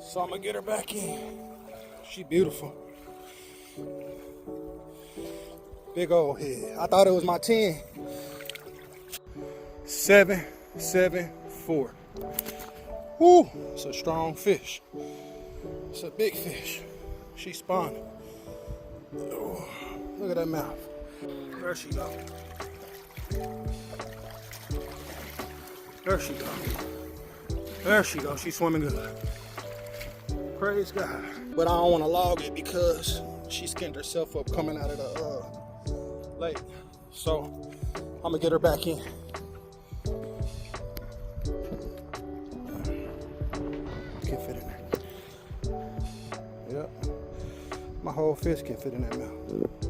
So I'm gonna get her back in. She beautiful. Big old head. I thought it was my 10. 774. Woo, it's a strong fish. It's a big fish. She spawning. Oh, look at that mouth. There she go. There she go. There she goes. She's swimming good. Praise God. But I don't want to log it because she skinned herself up coming out of the lake. So I'm gonna get her back in. Can't fit in there. Yep. My whole fist can't fit in that mouth.